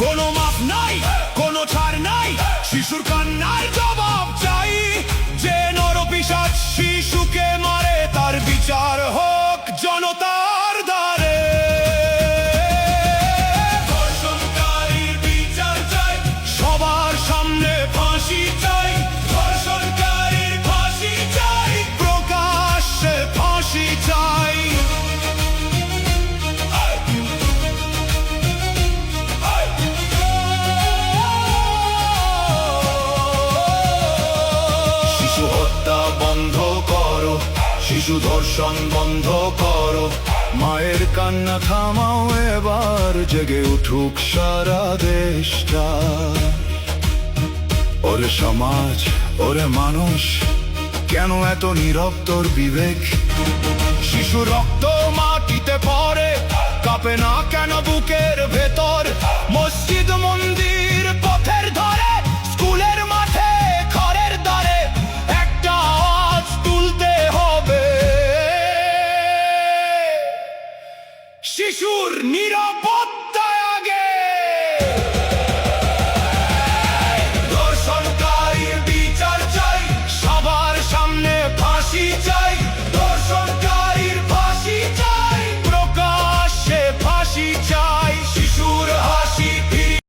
কোনো মাপ নাই, কোনো ছাড় নাই, শিশুর কান্নার জবাব চাই। যে নরপিশাচ শিশুকে মারে তার বিচার হোক জনতার দ্বারে। ধর্ষণকারীর বিচার চাই, সবার সামনে ফাঁসি চাই। ধর্ষণকারীর ফাঁসি চাই, প্রকাশ্যে ফাঁসি চাই। শিশু হত্যা বন্ধ করো, শিশু ধর্ষণ বন্ধ করো। মায়ের কান্না থামাও, এবার জেগে উঠুক সারা দেশটা। ওরে সমাজ, ওরে মানুষ, কেন এত নীরব তোর বিবেক? শিশু রক্ত মাটিতে পড়ে, কাঁপে না কেন বুকের